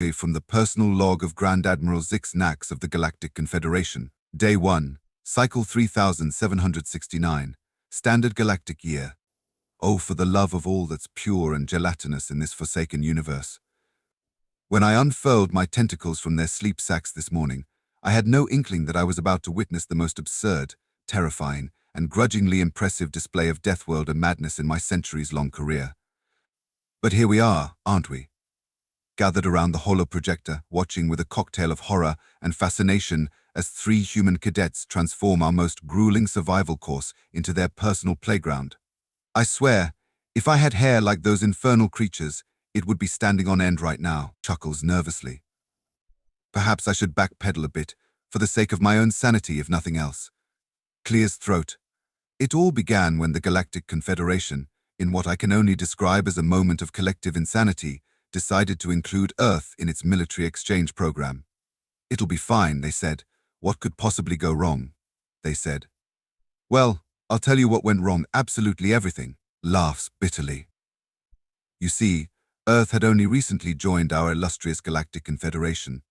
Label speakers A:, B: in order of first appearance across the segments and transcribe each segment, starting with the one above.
A: From the personal log of Grand Admiral Zix Nax of the Galactic Confederation. Day 1, Cycle 3769, Standard Galactic Year. Oh, for the love of all that's pure and gelatinous in this forsaken universe. When I unfurled my tentacles from their sleep sacks this morning, I had no inkling that I was about to witness the most absurd, terrifying, and grudgingly impressive display of Deathworlder madness in my centuries-long career. But here we are, aren't we? Gathered around the holoprojector, watching with a cocktail of horror and fascination as 3 human cadets transform our most grueling survival course into their personal playground. I swear, if I had hair like those infernal creatures, it would be standing on end right now, chuckles nervously. Perhaps I should backpedal a bit, for the sake of my own sanity if nothing else. Clears throat. It all began when the Galactic Confederation, in what I can only describe as a moment of collective insanity, decided to include Earth in its military exchange program. It'll be fine, they said. What could possibly go wrong? They said. Well, I'll tell you what went wrong, absolutely everything. Laughs bitterly. You see, Earth had only recently joined our illustrious Galactic Confederation.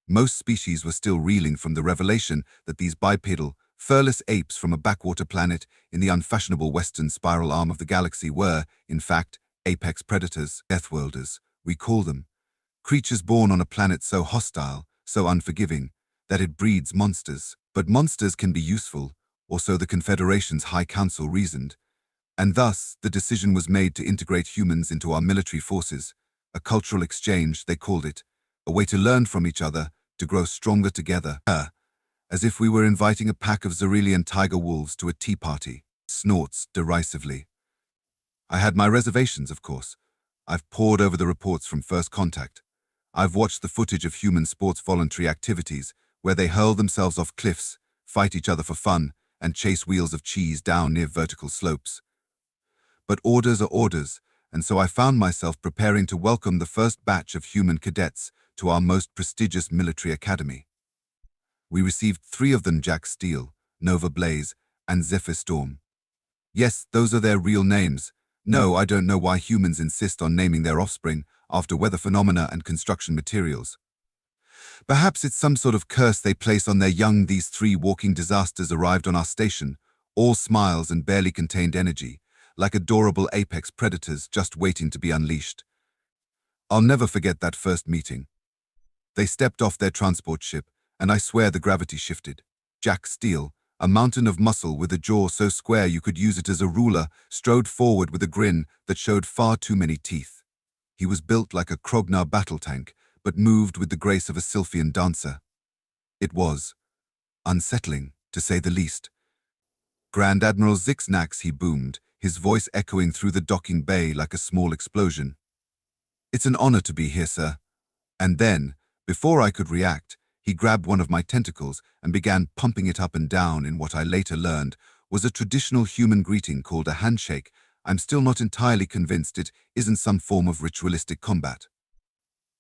A: Most species were still reeling from the revelation that these bipedal, furless apes from a backwater planet in the unfashionable western spiral arm of the galaxy were, in fact, apex predators, Deathworlders, we call them. Creatures born on a planet so hostile, so unforgiving, that it breeds monsters. But monsters can be useful, or so the Confederation's High Council reasoned, and thus the decision was made to integrate humans into our military forces, a cultural exchange, they called it, a way to learn from each other, to grow stronger together, as if we were inviting a pack of Zarelian tiger wolves to a tea party, snorts derisively. I had my reservations, of course. I've pored over the reports from First Contact. I've watched the footage of human sports voluntary activities where they hurl themselves off cliffs, fight each other for fun, and chase wheels of cheese down near vertical slopes. But orders are orders, and so I found myself preparing to welcome the first batch of human cadets to our most prestigious military academy. We received 3 of them: Jack Steele, Nova Blaze, and Zephyr Storm. Yes, those are their real names. No, I don't know why humans insist on naming their offspring after weather phenomena and construction materials. Perhaps it's some sort of curse they place on their young. These 3 walking disasters arrived on our station, all smiles and barely contained energy, like adorable apex predators just waiting to be unleashed. I'll never forget that first meeting. They stepped off their transport ship, and I swear the gravity shifted. Jack Steele, a mountain of muscle with a jaw so square you could use it as a ruler, strode forward with a grin that showed far too many teeth. He was built like a Krognar battle tank, but moved with the grace of a Sylphian dancer. It was unsettling, to say the least. Grand Admiral Zix Nax, he boomed, his voice echoing through the docking bay like a small explosion. It's an honor to be here, sir. And then, before I could react, he grabbed one of my tentacles and began pumping it up and down in what I later learned was a traditional human greeting called a handshake. I'm still not entirely convinced it isn't some form of ritualistic combat.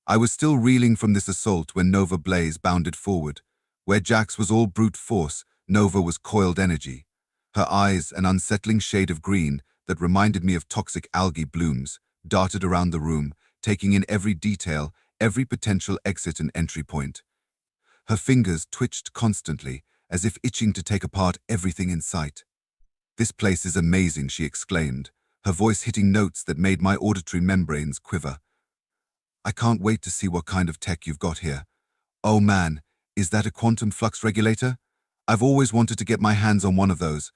A: I was still reeling from this assault when Nova Blaze bounded forward. Where Jax was all brute force, Nova was coiled energy. Her eyes, an unsettling shade of green that reminded me of toxic algae blooms, darted around the room, taking in every detail, every potential exit and entry point. Her fingers twitched constantly, as if itching to take apart everything in sight. "This place is amazing," she exclaimed, her voice hitting notes that made my auditory membranes quiver. "I can't wait to see what kind of tech you've got here. Oh man, is that a quantum flux regulator? I've always wanted to get my hands on one of those."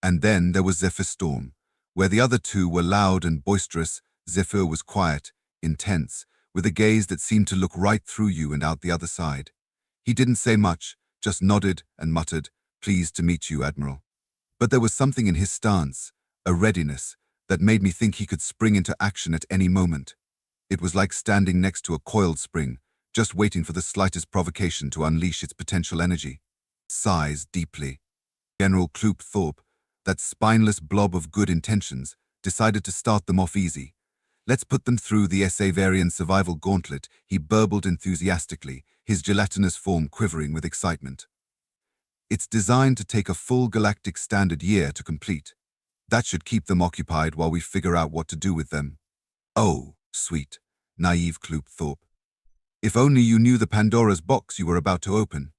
A: And then there was Zephyr Storm. Where the other 2 were loud and boisterous, Zephyr was quiet, intense, with a gaze that seemed to look right through you and out the other side. He didn't say much, just nodded and muttered, "Pleased to meet you, Admiral." But there was something in his stance, a readiness, that made me think he could spring into action at any moment. It was like standing next to a coiled spring, just waiting for the slightest provocation to unleash its potential energy. Sighs deeply. General Kloop Thorpe, that spineless blob of good intentions, decided to start them off easy. "Let's put them through the Savarian survival gauntlet," he burbled enthusiastically, his gelatinous form quivering with excitement. "It's designed to take a full galactic standard year to complete. That should keep them occupied while we figure out what to do with them." "Oh, sweet, naive Kloop Thorpe. If only you knew the Pandora's box you were about to open.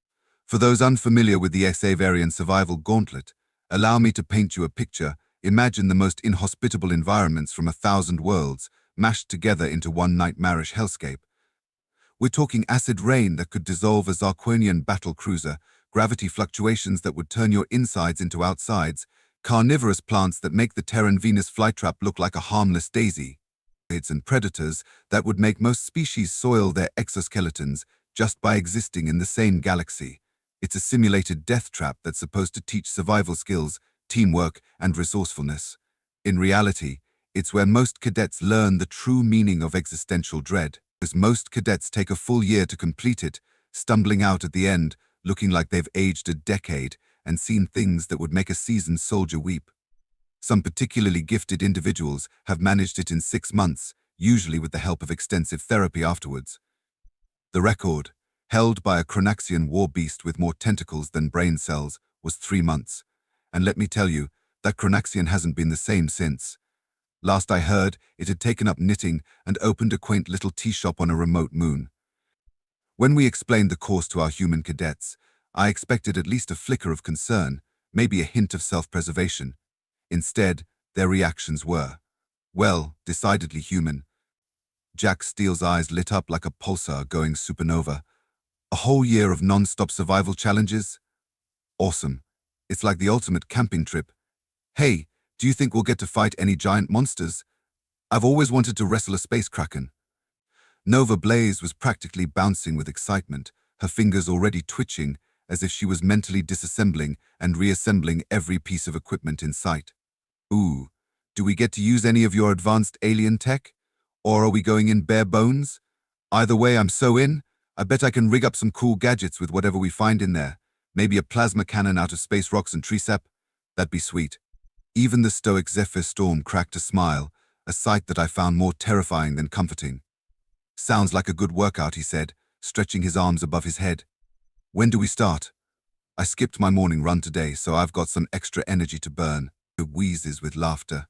A: For those unfamiliar with the Savarian survival gauntlet, allow me to paint you a picture. Imagine the most inhospitable environments from 1,000 worlds, mashed together into one nightmarish hellscape. We're talking acid rain that could dissolve a Zarquinian battle cruiser, gravity fluctuations that would turn your insides into outsides, carnivorous plants that make the Terran Venus flytrap look like a harmless daisy, and predators that would make most species soil their exoskeletons just by existing in the same galaxy. It's a simulated death trap that's supposed to teach survival skills, teamwork, and resourcefulness. In reality, it's where most cadets learn the true meaning of existential dread, as most cadets take a full year to complete it, stumbling out at the end, looking like they've aged a decade and seen things that would make a seasoned soldier weep. Some particularly gifted individuals have managed it in 6 months, usually with the help of extensive therapy afterwards. The record, held by a Chronaxian war beast with more tentacles than brain cells, was 3 months. And let me tell you, that Chronaxian hasn't been the same since. Last I heard, it had taken up knitting and opened a quaint little tea shop on a remote moon. When we explained the course to our human cadets, I expected at least a flicker of concern, maybe a hint of self-preservation. Instead, their reactions were, well, decidedly human. Jack Steele's eyes lit up like a pulsar going supernova. A whole year of non-stop survival challenges? Awesome. It's like the ultimate camping trip. Hey, do you think we'll get to fight any giant monsters? I've always wanted to wrestle a space kraken. Nova Blaze was practically bouncing with excitement, her fingers already twitching, as if she was mentally disassembling and reassembling every piece of equipment in sight. Ooh, do we get to use any of your advanced alien tech? Or are we going in bare bones? Either way, I'm so in. I bet I can rig up some cool gadgets with whatever we find in there. Maybe a plasma cannon out of space rocks and tree sap. That'd be sweet. Even the stoic Zephyr Storm cracked a smile, a sight that I found more terrifying than comforting. Sounds like a good workout, he said, stretching his arms above his head. When do we start? I skipped my morning run today, so I've got some extra energy to burn. It wheezes with laughter.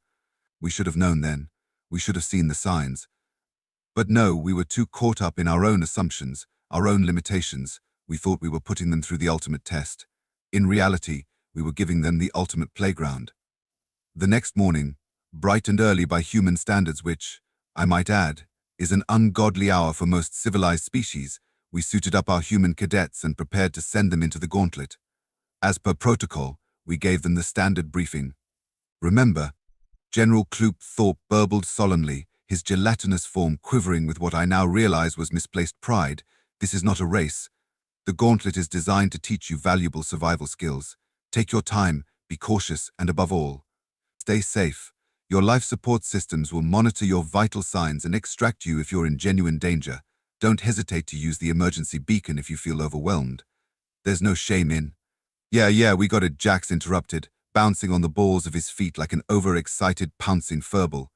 A: We should have known then. We should have seen the signs. But no, we were too caught up in our own assumptions, our own limitations. We thought we were putting them through the ultimate test. In reality, we were giving them the ultimate playground. The next morning, bright and early by human standards, which, I might add, is an ungodly hour for most civilized species, we suited up our human cadets and prepared to send them into the gauntlet. As per protocol, we gave them the standard briefing. Remember, General Kloop Thorpe burbled solemnly, his gelatinous form quivering with what I now realize was misplaced pride. This is not a race. The gauntlet is designed to teach you valuable survival skills. Take your time, be cautious, and above all, stay safe. Your life support systems will monitor your vital signs and extract you if you're in genuine danger. Don't hesitate to use the emergency beacon if you feel overwhelmed. There's no shame in. Yeah, we got it, Jax interrupted, bouncing on the balls of his feet like an overexcited pouncing furball.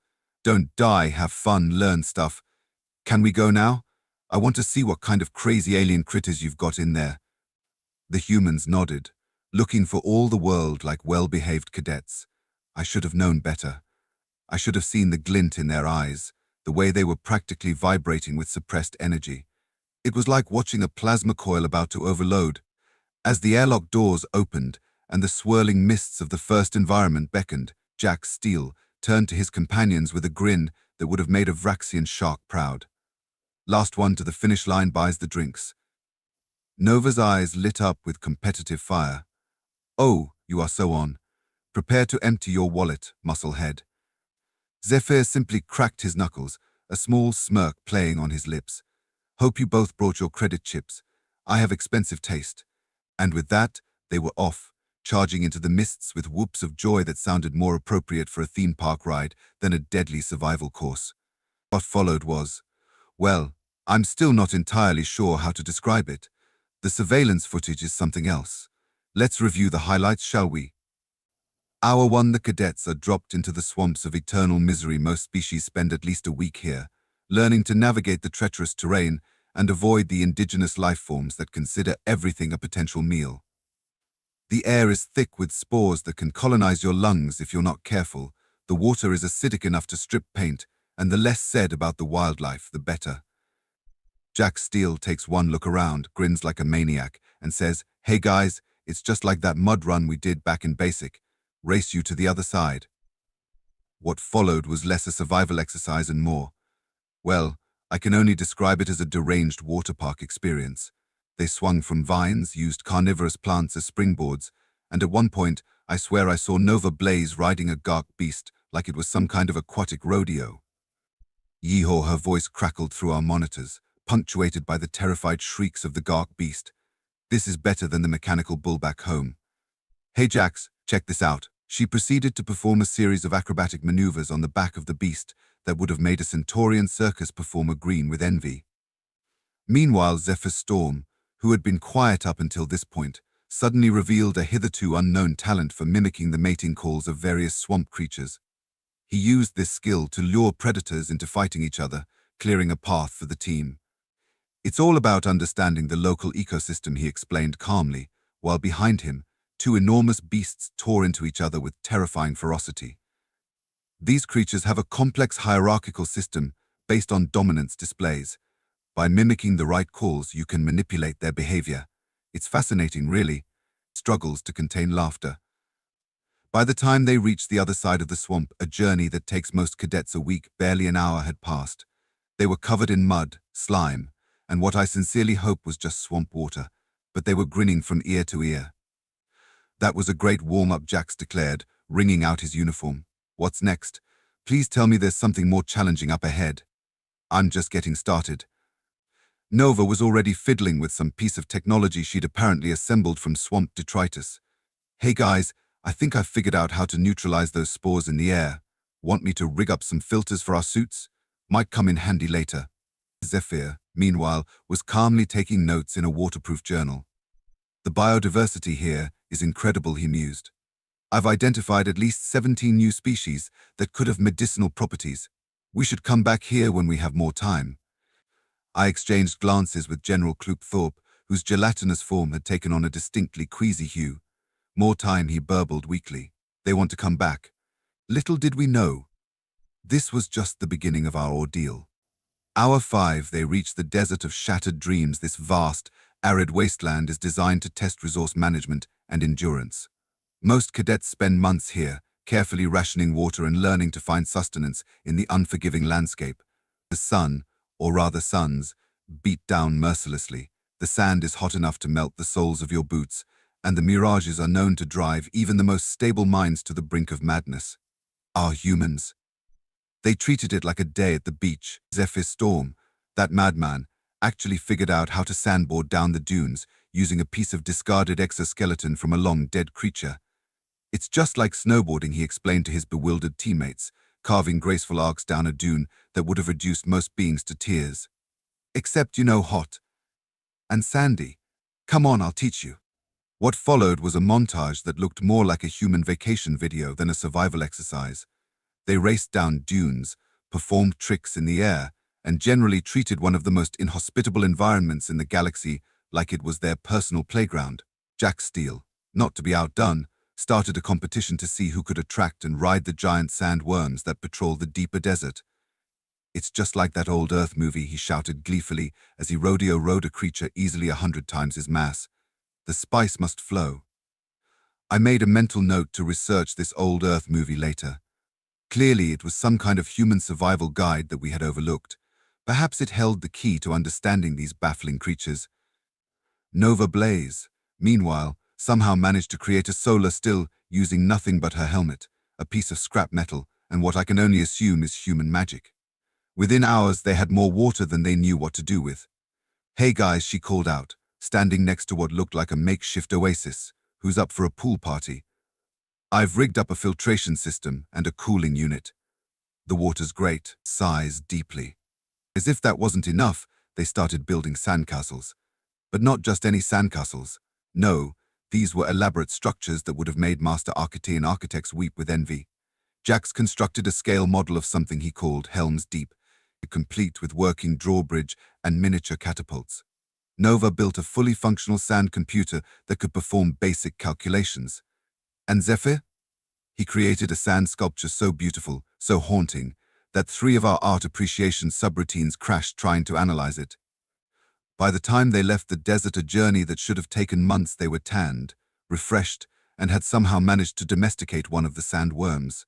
A: Don't die, have fun, learn stuff. Can we go now? I want to see what kind of crazy alien critters you've got in there. The humans nodded, looking for all the world like well-behaved cadets. I should have known better. I should have seen the glint in their eyes, the way they were practically vibrating with suppressed energy. It was like watching a plasma coil about to overload. As the airlock doors opened and the swirling mists of the first environment beckoned, Jack Steele turned to his companions with a grin that would have made a Vraxian shark proud. Last one to the finish line buys the drinks. Nova's eyes lit up with competitive fire. Oh, you are so on. Prepare to empty your wallet, musclehead. Zephyr simply cracked his knuckles, a small smirk playing on his lips. Hope you both brought your credit chips. I have expensive taste. And with that, they were off, charging into the mists with whoops of joy that sounded more appropriate for a theme park ride than a deadly survival course. What followed was, well, I'm still not entirely sure how to describe it. The surveillance footage is something else. Let's review the highlights, shall we? Hour 1, the cadets are dropped into the swamps of eternal misery. Most species spend at least a week here, learning to navigate the treacherous terrain and avoid the indigenous life forms that consider everything a potential meal. The air is thick with spores that can colonize your lungs if you're not careful. The water is acidic enough to strip paint, and the less said about the wildlife, the better. Jack Steele takes one look around, grins like a maniac, and says, "Hey guys, it's just like that mud run we did back in basic. Race you to the other side." What followed was less a survival exercise and more, well, I can only describe it as a deranged water park experience. They swung from vines, used carnivorous plants as springboards, and at one point, I swear I saw Nova Blaze riding a gawk beast like it was some kind of aquatic rodeo. Yeehaw, her voice crackled through our monitors, punctuated by the terrified shrieks of the gawk beast. This is better than the mechanical bull back home. "Hey Jax, check this out." She proceeded to perform a series of acrobatic maneuvers on the back of the beast that would have made a Centaurian circus performer green with envy. Meanwhile, Zephyr Storm, who had been quiet up until this point, suddenly revealed a hitherto unknown talent for mimicking the mating calls of various swamp creatures. He used this skill to lure predators into fighting each other, clearing a path for the team. "It's all about understanding the local ecosystem," he explained calmly, while behind him, two enormous beasts tore into each other with terrifying ferocity. These creatures have a complex hierarchical system based on dominance displays. By mimicking the right calls, you can manipulate their behavior. It's fascinating, really. Struggles to contain laughter. By the time they reached the other side of the swamp, a journey that takes most cadets a week, barely an hour had passed. They were covered in mud, slime, and what I sincerely hope was just swamp water, but they were grinning from ear to ear. "That was a great warm-up," Jax declared, wringing out his uniform. "What's next? Please tell me there's something more challenging up ahead." "I'm just getting started." Nova was already fiddling with some piece of technology she'd apparently assembled from swamp detritus. "Hey guys, I think I've figured out how to neutralize those spores in the air. Want me to rig up some filters for our suits? Might come in handy later." Zephyr, meanwhile, was calmly taking notes in a waterproof journal. "The biodiversity here is incredible," he mused. "I've identified at least 17 new species that could have medicinal properties. We should come back here when we have more time." I exchanged glances with General Kloop-Thorpe, whose gelatinous form had taken on a distinctly queasy hue. "More time," he burbled weakly. "They want to come back." Little did we know, this was just the beginning of our ordeal. Hour 5, they reached the desert of shattered dreams. This vast, arid wasteland is designed to test resource management and endurance. Most cadets spend months here, carefully rationing water and learning to find sustenance in the unforgiving landscape. The sun, or rather suns, beat down mercilessly. The sand is hot enough to melt the soles of your boots, and the mirages are known to drive even the most stable minds to the brink of madness. Our humans. They treated it like a day at the beach. Zephyr Storm, that madman, actually figured out how to sandboard down the dunes using a piece of discarded exoskeleton from a long-dead creature. "It's just like snowboarding," he explained to his bewildered teammates, carving graceful arcs down a dune that would have reduced most beings to tears. "Except, hot and sandy. Come on, I'll teach you." What followed was a montage that looked more like a human vacation video than a survival exercise. They raced down dunes, performed tricks in the air, and generally treated one of the most inhospitable environments in the galaxy like it was their personal playground. Jack Steele, not to be outdone, started a competition to see who could attract and ride the giant sandworms that patrol the deeper desert. "It's just like that old Earth movie," he shouted gleefully as he rodeo-rode a creature easily 100 times his mass. "The spice must flow." I made a mental note to research this old Earth movie later. Clearly, it was some kind of human survival guide that we had overlooked. Perhaps it held the key to understanding these baffling creatures. Nova Blaze, meanwhile, somehow managed to create a solar still using nothing but her helmet, a piece of scrap metal, and what I can only assume is human magic. Within hours, they had more water than they knew what to do with. "Hey guys," she called out, standing next to what looked like a makeshift oasis. "Who's up for a pool party? I've rigged up a filtration system and a cooling unit." "The water's great," sighs deeply. As if that wasn't enough, they started building sandcastles. But not just any sandcastles. No, these were elaborate structures that would have made Master Archetean architects weep with envy. Jax constructed a scale model of something he called Helm's Deep, complete with working drawbridge and miniature catapults. Nova built a fully functional sand computer that could perform basic calculations. And Zephyr? He created a sand sculpture so beautiful, so haunting, that 3 of our art appreciation subroutines crashed trying to analyze it. By the time they left the desert, a journey that should have taken months, they were tanned, refreshed, and had somehow managed to domesticate one of the sandworms.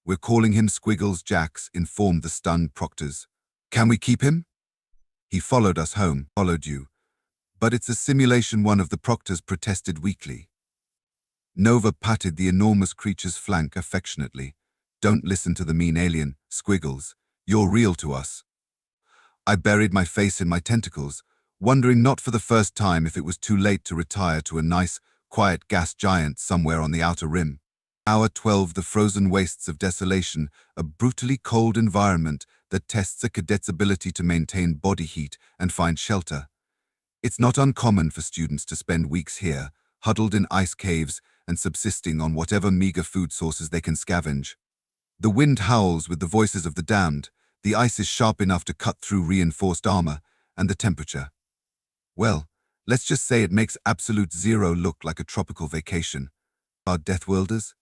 A: "We're calling him Squiggles," Jax informed the stunned proctors. "Can we keep him?" "He followed us home." "Followed you. But it's a simulation," one of the proctors protested weakly. Nova patted the enormous creature's flank affectionately. "Don't listen to the mean alien, Squiggles. You're real to us." I buried my face in my tentacles, wondering not for the first time if it was too late to retire to a nice, quiet gas giant somewhere on the outer rim. Hour 12, the frozen wastes of desolation, a brutally cold environment that tests a cadet's ability to maintain body heat and find shelter. It's not uncommon for students to spend weeks here, huddled in ice caves and subsisting on whatever meager food sources they can scavenge. The wind howls with the voices of the damned, the ice is sharp enough to cut through reinforced armor, and the temperature. Well, let's just say it makes absolute zero look like a tropical vacation. Our Deathworlders?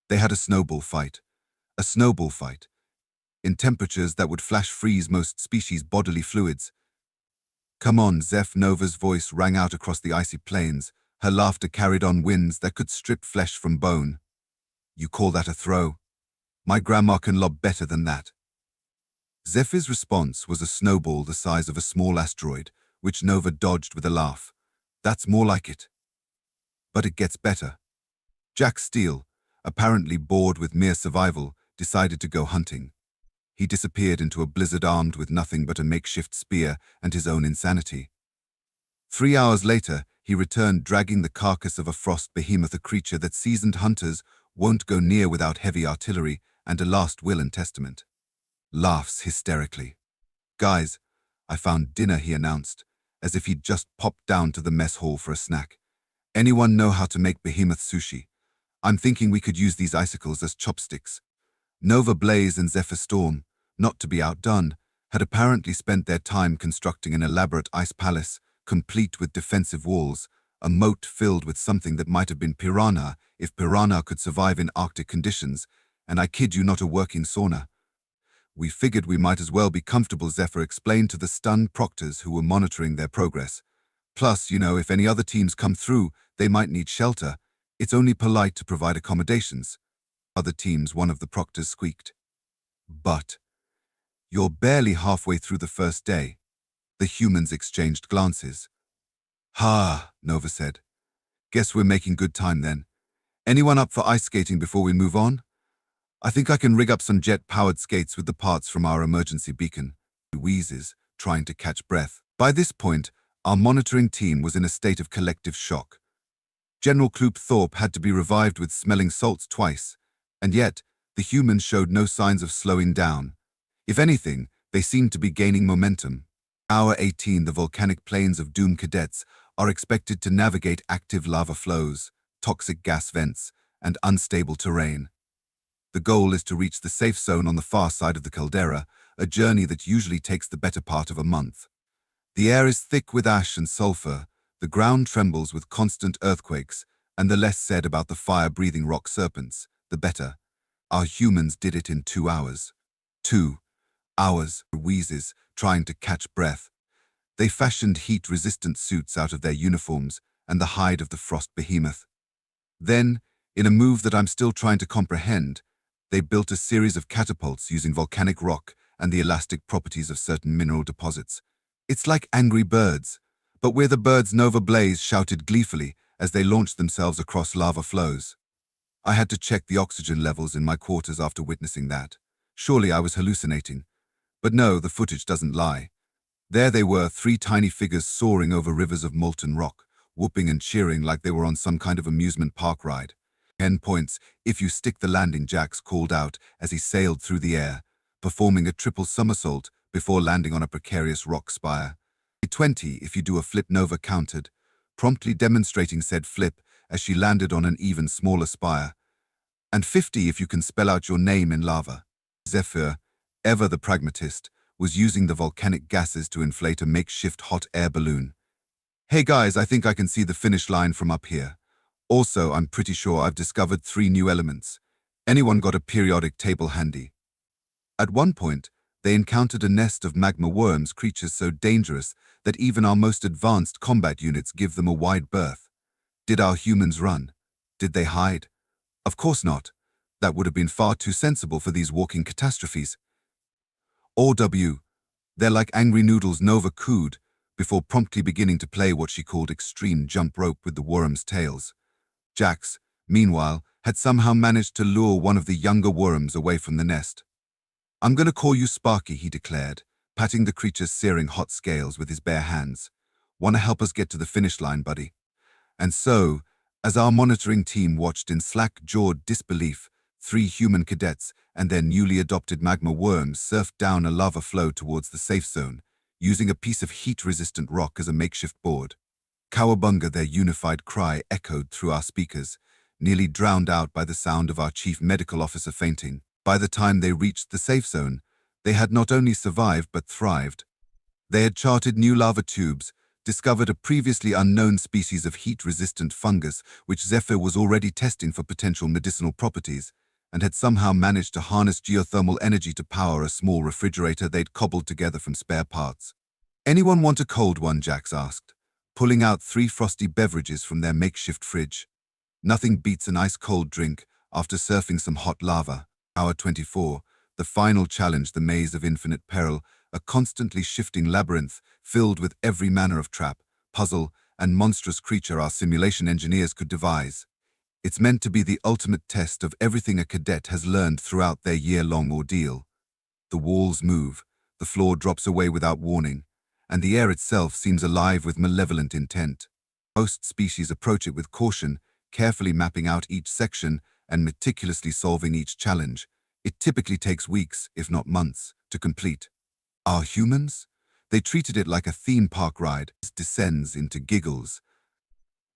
A: They had a snowball fight. A snowball fight. In temperatures that would flash freeze most species' bodily fluids. "Come on," Zeph, Nova's voice rang out across the icy plains. Her laughter carried on winds that could strip flesh from bone. "You call that a throw? My grandma can lob better than that." Zeph's response was a snowball the size of a small asteroid, which Nova dodged with a laugh. "That's more like it." "But it gets better." Jack Steele, apparently bored with mere survival, decided to go hunting. He disappeared into a blizzard armed with nothing but a makeshift spear and his own insanity. 3 hours later, he returned dragging the carcass of a frost behemoth, a creature that seasoned hunters won't go near without heavy artillery and a last will and testament. Laughs hysterically. "Guys, I found dinner," he announced, as if he'd just popped down to the mess hall for a snack. "Anyone know how to make behemoth sushi? I'm thinking we could use these icicles as chopsticks." Nova Blaze and Zephyr Storm, not to be outdone, had apparently spent their time constructing an elaborate ice palace, complete with defensive walls, a moat filled with something that might have been piranha if piranha could survive in Arctic conditions, and I kid you not, a working sauna. "We figured we might as well be comfortable," Zephyr explained to the stunned proctors who were monitoring their progress. "Plus, if any other teams come through, they might need shelter. It's only polite to provide accommodations." "Other teams," one of the proctors squeaked. "But you're barely halfway through the first day." The humans exchanged glances. "Ha," Nova said. "Guess we're making good time then. Anyone up for ice skating before we move on? I think I can rig up some jet-powered skates with the parts from our emergency beacon." He wheezes, trying to catch breath. By this point, our monitoring team was in a state of collective shock. General Kloop Thorpe had to be revived with smelling salts twice, and yet the humans showed no signs of slowing down. If anything, they seemed to be gaining momentum. Hour 18, the volcanic plains of Doom Cadets are expected to navigate active lava flows, toxic gas vents, and unstable terrain. The goal is to reach the safe zone on the far side of the caldera, a journey that usually takes the better part of a month. The air is thick with ash and sulfur, the ground trembles with constant earthquakes, and the less said about the fire-breathing rock serpents, the better. Our humans did it in 2 hours. 2 hours, wheezes, trying to catch breath. They fashioned heat-resistant suits out of their uniforms and the hide of the frost behemoth. Then, in a move that I'm still trying to comprehend, they built a series of catapults using volcanic rock and the elastic properties of certain mineral deposits. "It's like Angry Birds, but we're the birds," Nova Blaze shouted gleefully as they launched themselves across lava flows. I had to check the oxygen levels in my quarters after witnessing that. Surely I was hallucinating. But no, the footage doesn't lie. There they were, 3 tiny figures soaring over rivers of molten rock, whooping and cheering like they were on some kind of amusement park ride. 10 points if you stick the landing, Jax called out as he sailed through the air, performing a triple somersault before landing on a precarious rock spire. 20 if you do a flip, Nova countered, promptly demonstrating said flip as she landed on an even smaller spire. And 50 if you can spell out your name in lava. Zephyr, ever the pragmatist, was using the volcanic gases to inflate a makeshift hot air balloon. "Hey guys, I think I can see the finish line from up here. Also, I'm pretty sure I've discovered 3 new elements. Anyone got a periodic table handy?" At one point, they encountered a nest of magma worms, creatures so dangerous that even our most advanced combat units give them a wide berth. Did our humans run? Did they hide? Of course not. That would have been far too sensible for these walking catastrophes. OW. They're like angry noodles. Nova cooed, before promptly beginning to play what she called extreme jump rope with the worms' tails. Jax, meanwhile, had somehow managed to lure one of the younger worms away from the nest. "I'm gonna call you Sparky," he declared, patting the creature's searing hot scales with his bare hands. "Wanna help us get to the finish line, buddy?" And so, as our monitoring team watched in slack-jawed disbelief, 3 human cadets and their newly adopted magma worms surfed down a lava flow towards the safe zone, using a piece of heat-resistant rock as a makeshift board. Cowabunga, their unified cry echoed through our speakers, nearly drowned out by the sound of our chief medical officer fainting. By the time they reached the safe zone, they had not only survived but thrived. They had charted new lava tubes, discovered a previously unknown species of heat-resistant fungus which Zephyr was already testing for potential medicinal properties, and had somehow managed to harness geothermal energy to power a small refrigerator they'd cobbled together from spare parts. "Anyone want a cold one?" Jax asked, pulling out 3 frosty beverages from their makeshift fridge. Nothing beats an ice-cold drink after surfing some hot lava. Hour 24, the final challenge, the maze of infinite peril, a constantly shifting labyrinth filled with every manner of trap, puzzle, and monstrous creature our simulation engineers could devise. It's meant to be the ultimate test of everything a cadet has learned throughout their year-long ordeal. The walls move, the floor drops away without warning, and the air itself seems alive with malevolent intent. Most species approach it with caution, carefully mapping out each section and meticulously solving each challenge. It typically takes weeks, if not months, to complete. Our humans? They treated it like a theme park ride. It descends into giggles.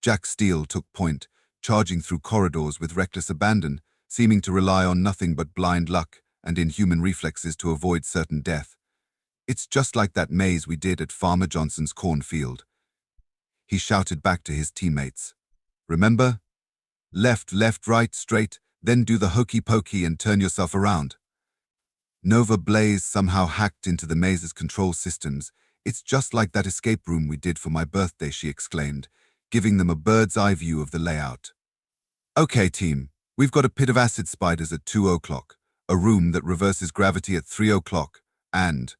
A: Jack Steele took point, charging through corridors with reckless abandon, seeming to rely on nothing but blind luck and inhuman reflexes to avoid certain death. "It's just like that maze we did at Farmer Johnson's cornfield," he shouted back to his teammates. "Remember? Left, left, right, straight, then do the hokey-pokey and turn yourself around." Nova Blaze somehow hacked into the maze's control systems. "It's just like that escape room we did for my birthday," she exclaimed, giving them a bird's-eye view of the layout. "Okay, team, we've got a pit of acid spiders at 2 o'clock, a room that reverses gravity at 3 o'clock, and,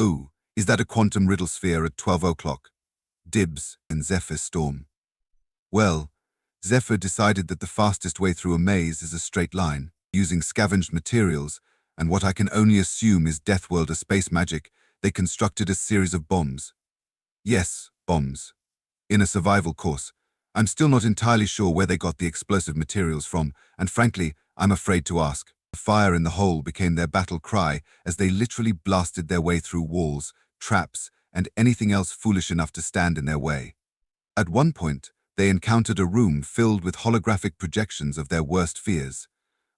A: ooh, is that a quantum riddle sphere at 12 o'clock? Dibs." And Zephyr storm. Well, Zephyr decided that the fastest way through a maze is a straight line, using scavenged materials, and what I can only assume is Deathworlder space magic. They constructed a series of bombs. Yes, bombs. In a survival course. I'm still not entirely sure where they got the explosive materials from, and frankly, I'm afraid to ask. The fire in the hole became their battle cry as they literally blasted their way through walls, traps, and anything else foolish enough to stand in their way. At one point, they encountered a room filled with holographic projections of their worst fears.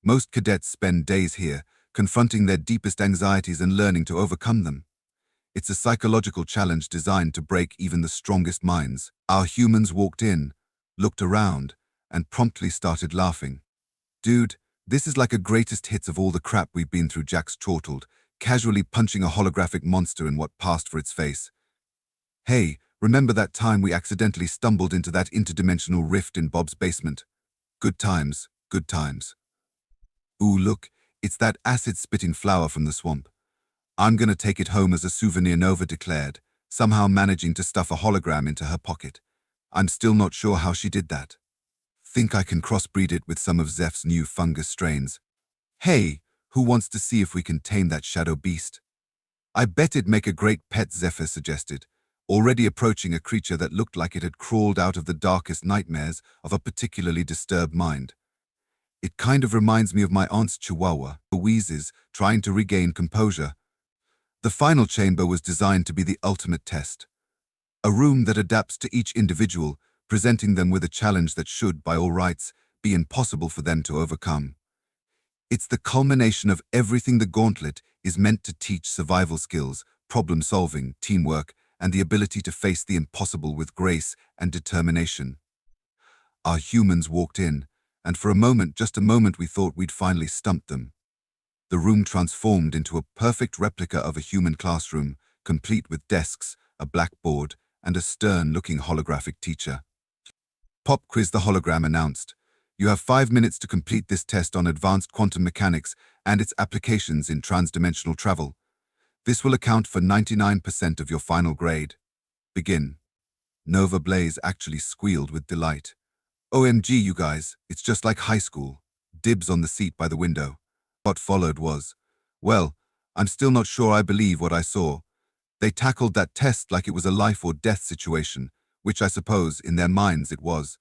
A: Most cadets spend days here, confronting their deepest anxieties and learning to overcome them. It's a psychological challenge designed to break even the strongest minds. Our humans walked in, looked around, and promptly started laughing. "Dude, this is like a greatest hits of all the crap we've been through," Jax chortled, casually punching a holographic monster in what passed for its face. "Hey, remember that time we accidentally stumbled into that interdimensional rift in Bob's basement? Good times, good times." "Ooh, look, it's that acid-spitting flower from the swamp. I'm gonna take it home as a souvenir," Nova declared, somehow managing to stuff a hologram into her pocket. "I'm still not sure how she did that. Think I can crossbreed it with some of Zeph's new fungus strains. Hey, who wants to see if we can tame that shadow beast?" "I bet it'd make a great pet," Zephyr suggested, already approaching a creature that looked like it had crawled out of the darkest nightmares of a particularly disturbed mind. "It kind of reminds me of my aunt's chihuahua," wheezes, trying to regain composure. The final chamber was designed to be the ultimate test. A room that adapts to each individual, presenting them with a challenge that should, by all rights, be impossible for them to overcome. It's the culmination of everything the gauntlet is meant to teach: survival skills, problem-solving, teamwork, and the ability to face the impossible with grace and determination. Our humans walked in, and for a moment, just a moment, we thought we'd finally stumped them. The room transformed into a perfect replica of a human classroom, complete with desks, a blackboard, and a stern-looking holographic teacher. Pop quiz, the hologram announced. You have 5 minutes to complete this test on advanced quantum mechanics and its applications in transdimensional travel. This will account for 99% of your final grade. Begin. Nova Blaze actually squealed with delight. OMG, you guys, it's just like high school. Dibs on the seat by the window. What followed was, well, I'm still not sure I believe what I saw. They tackled that test like it was a life or death situation, which I suppose in their minds it was.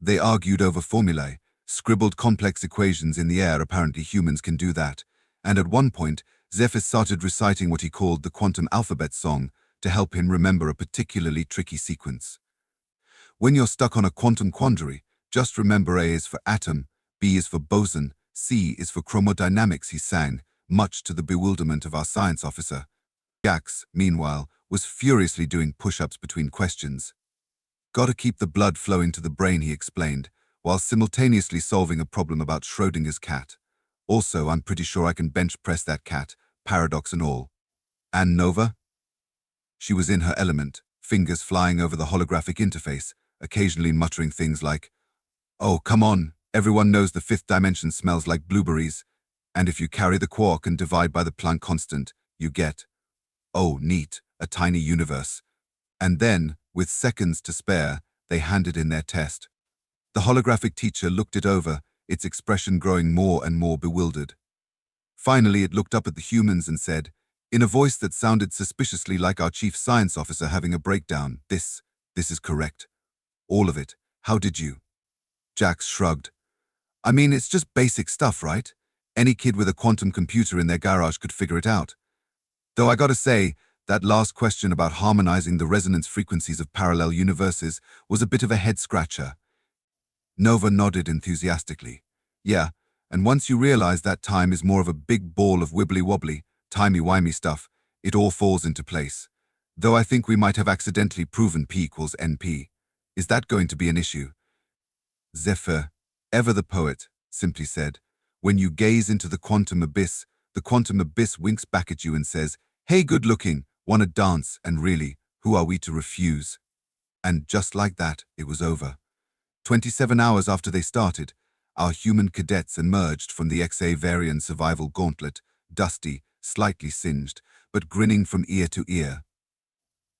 A: They argued over formulae, scribbled complex equations in the air. Apparently humans can do that. And at one point, Zephyr started reciting what he called the quantum alphabet song to help him remember a particularly tricky sequence. When you're stuck on a quantum quandary, just remember A is for atom, B is for boson, C is for chromodynamics, he sang, much to the bewilderment of our science officer. Jax, meanwhile, was furiously doing push-ups between questions. Gotta keep the blood flowing to the brain, he explained, while simultaneously solving a problem about Schrodinger's cat. Also, I'm pretty sure I can bench press that cat, paradox and all. And Nova? She was in her element, fingers flying over the holographic interface, occasionally muttering things like, "Oh, come on, everyone knows the fifth dimension smells like blueberries, and if you carry the quark and divide by the Planck constant, you get, oh, neat, a tiny universe." And then, with seconds to spare, they handed in their test. The holographic teacher looked it over, its expression growing more and more bewildered. Finally, it looked up at the humans and said, in a voice that sounded suspiciously like our chief science officer having a breakdown, This is correct. All of it. How did you?" Jax shrugged. "I mean, it's just basic stuff, right? Any kid with a quantum computer in their garage could figure it out. Though I gotta say, that last question about harmonizing the resonance frequencies of parallel universes was a bit of a head-scratcher." Nova nodded enthusiastically. "Yeah, and once you realize that time is more of a big ball of wibbly-wobbly, timey-wimey stuff, it all falls into place. Though I think we might have accidentally proven P equals NP. Is that going to be an issue?" Zephyr, ever the poet, simply said, "When you gaze into the quantum abyss winks back at you and says, 'Hey, good-looking, wanna dance?' And really, who are we to refuse?" And just like that, it was over. 27 hours after they started, our human cadets emerged from the XA-Varian survival gauntlet, dusty, slightly singed, but grinning from ear to ear.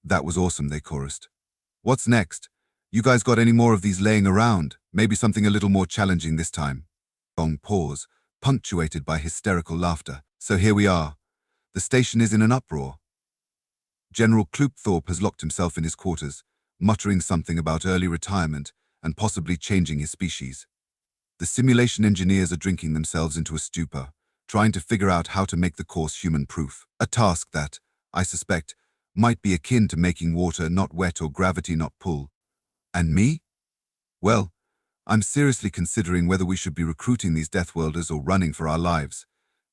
A: "That was awesome," they chorused. "What's next? You guys got any more of these laying around? Maybe something a little more challenging this time?" Long pause, punctuated by hysterical laughter. "So here we are. The station is in an uproar. General Kloopthorpe has locked himself in his quarters, muttering something about early retirement and possibly changing his species. The simulation engineers are drinking themselves into a stupor, trying to figure out how to make the course human-proof. A task that, I suspect, might be akin to making water not wet or gravity not pull. And me? Well, I'm seriously considering whether we should be recruiting these Deathworlders or running for our lives.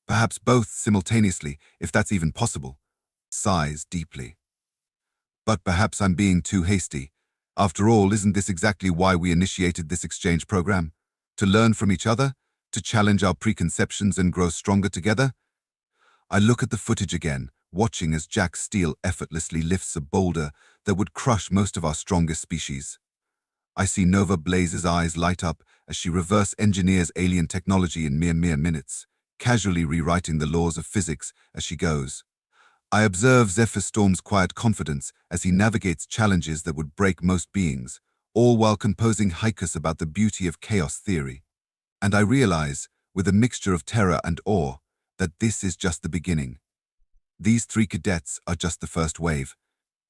A: Perhaps both simultaneously, if that's even possible." Sighs deeply. "But perhaps I'm being too hasty. After all, isn't this exactly why we initiated this exchange program? To learn from each other? To challenge our preconceptions and grow stronger together?" I look at the footage again, watching as Jack Steele effortlessly lifts a boulder that would crush most of our strongest species. I see Nova Blaze's eyes light up as she reverse engineers alien technology in mere minutes, casually rewriting the laws of physics as she goes. I observe Zephyr Storm's quiet confidence as he navigates challenges that would break most beings, all while composing haikus about the beauty of chaos theory. And I realize, with a mixture of terror and awe, that this is just the beginning. These 3 cadets are just the first wave.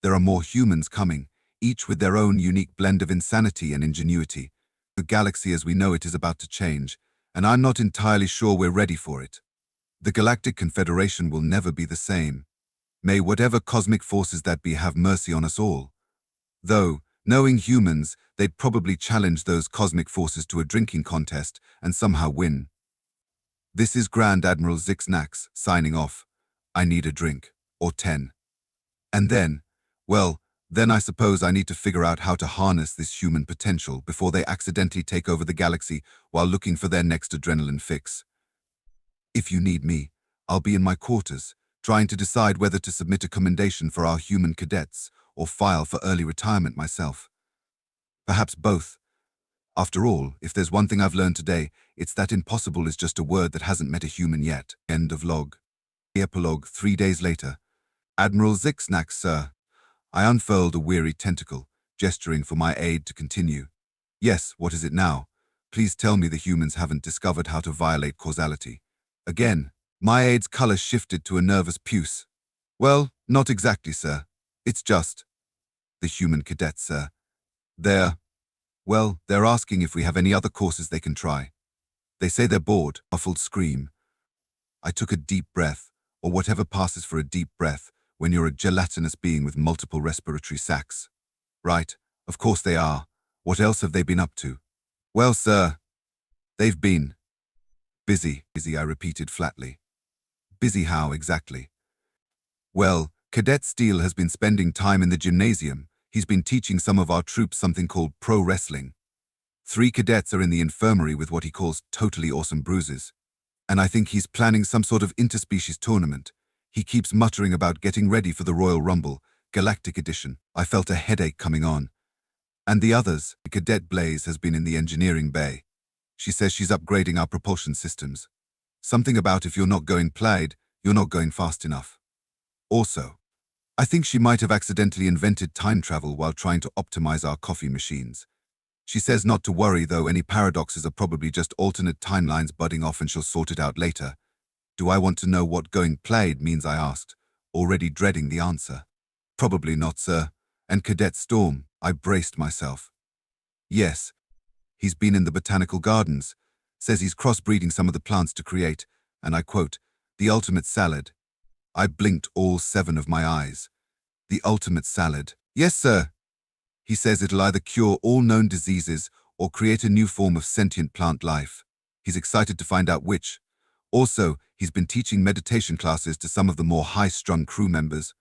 A: There are more humans coming, each with their own unique blend of insanity and ingenuity. The galaxy as we know it is about to change, and I'm not entirely sure we're ready for it. The Galactic Confederation will never be the same. May whatever cosmic forces that be have mercy on us all. Though, knowing humans, they'd probably challenge those cosmic forces to a drinking contest and somehow win. This is Grand Admiral Zixnax signing off. I need a drink, or 10. And then, well, then I suppose I need to figure out how to harness this human potential before they accidentally take over the galaxy while looking for their next adrenaline fix. If you need me, I'll be in my quarters, trying to decide whether to submit a commendation for our human cadets or file for early retirement myself. Perhaps both. After all, if there's one thing I've learned today, it's that impossible is just a word that hasn't met a human yet. End of log. Epilogue 3 days later. Admiral Zixnax, sir. I unfurled a weary tentacle, gesturing for my aide to continue. Yes, what is it now? Please tell me the humans haven't discovered how to violate causality. Again, my aide's color shifted to a nervous puce. Well, not exactly, sir. It's just the human cadets, sir. They're asking if we have any other courses they can try. They say they're bored. Muffled scream. I took a deep breath, or whatever passes for a deep breath when you're a gelatinous being with multiple respiratory sacs. Right, of course they are. What else have they been up to? Well, sir, they've been busy, I repeated flatly. Busy how, exactly? Well, Cadet Steele has been spending time in the gymnasium. He's been teaching some of our troops something called pro wrestling. 3 cadets are in the infirmary with what he calls totally awesome bruises. And I think he's planning some sort of interspecies tournament. He keeps muttering about getting ready for the Royal Rumble, Galactic Edition. I felt a headache coming on. And the others, Cadet Blaze has been in the engineering bay. She says she's upgrading our propulsion systems. Something about if you're not going plaid, you're not going fast enough. Also, I think she might have accidentally invented time travel while trying to optimize our coffee machines. She says not to worry though, any paradoxes are probably just alternate timelines budding off and she'll sort it out later. Do I want to know what going plaid means, I asked, already dreading the answer. Probably not, sir. And Cadet Storm, I braced myself. Yes, he's been in the botanical gardens, says he's crossbreeding some of the plants to create, and I quote, the ultimate salad. I blinked all 7 of my eyes. The ultimate salad. Yes, sir. He says it'll either cure all known diseases or create a new form of sentient plant life. He's excited to find out which. Also, he's been teaching meditation classes to some of the more high-strung crew members.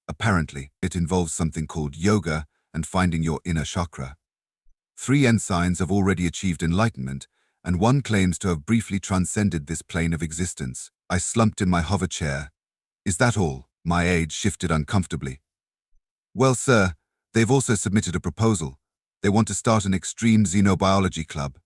A: Apparently, it involves something called yoga and finding your inner chakra. 3 ensigns have already achieved enlightenment, and 1 claims to have briefly transcended this plane of existence. I slumped in my hover chair. Is that all? My aide shifted uncomfortably. Well, sir, they've also submitted a proposal. They want to start an extreme xenobiology club.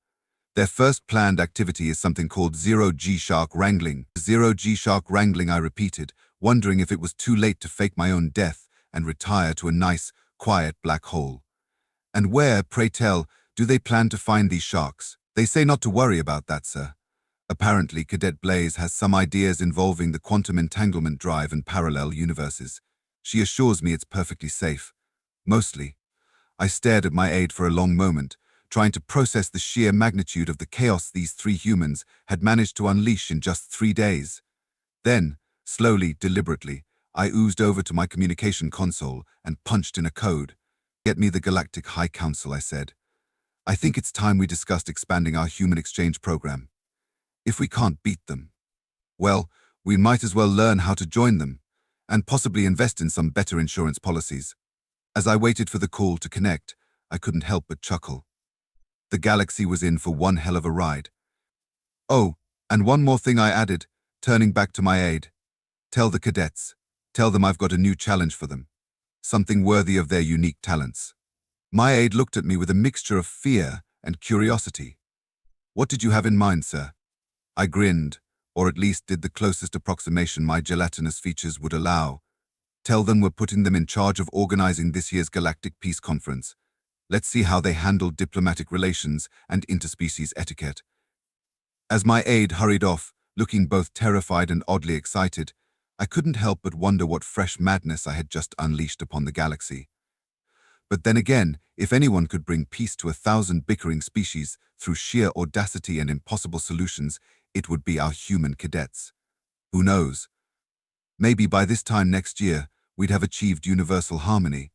A: Their first planned activity is something called zero-G-shark wrangling. Zero-G-shark wrangling, I repeated, wondering if it was too late to fake my own death and retire to a nice, quiet black hole. And where, pray tell, do they plan to find these sharks? They say not to worry about that, sir. Apparently, Cadet Blaze has some ideas involving the quantum entanglement drive and parallel universes. She assures me it's perfectly safe. Mostly. I stared at my aide for a long moment, trying to process the sheer magnitude of the chaos these 3 humans had managed to unleash in just 3 days. Then, slowly, deliberately, I oozed over to my communication console and punched in a code. Get me the Galactic High Council, I said. I think it's time we discussed expanding our human exchange program. If we can't beat them, well, we might as well learn how to join them, and possibly invest in some better insurance policies. As I waited for the call to connect, I couldn't help but chuckle. The galaxy was in for one hell of a ride. Oh, and one more thing, I added, turning back to my aide. Tell the cadets. Tell them I've got a new challenge for them. Something worthy of their unique talents. My aide looked at me with a mixture of fear and curiosity. What did you have in mind, sir? I grinned, or at least did the closest approximation my gelatinous features would allow. Tell them we're putting them in charge of organizing this year's Galactic Peace Conference. Let's see how they handle diplomatic relations and interspecies etiquette. As my aide hurried off, looking both terrified and oddly excited, I couldn't help but wonder what fresh madness I had just unleashed upon the galaxy. But then again, if anyone could bring peace to 1,000 bickering species through sheer audacity and impossible solutions, it would be our human cadets. Who knows? Maybe by this time next year, we'd have achieved universal harmony,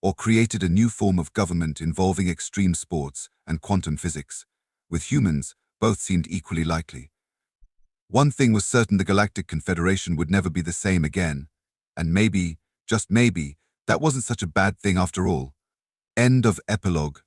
A: or created a new form of government involving extreme sports and quantum physics. With humans, both seemed equally likely. One thing was certain: the Galactic Confederation would never be the same again. And maybe, just maybe, that wasn't such a bad thing after all. End of epilogue.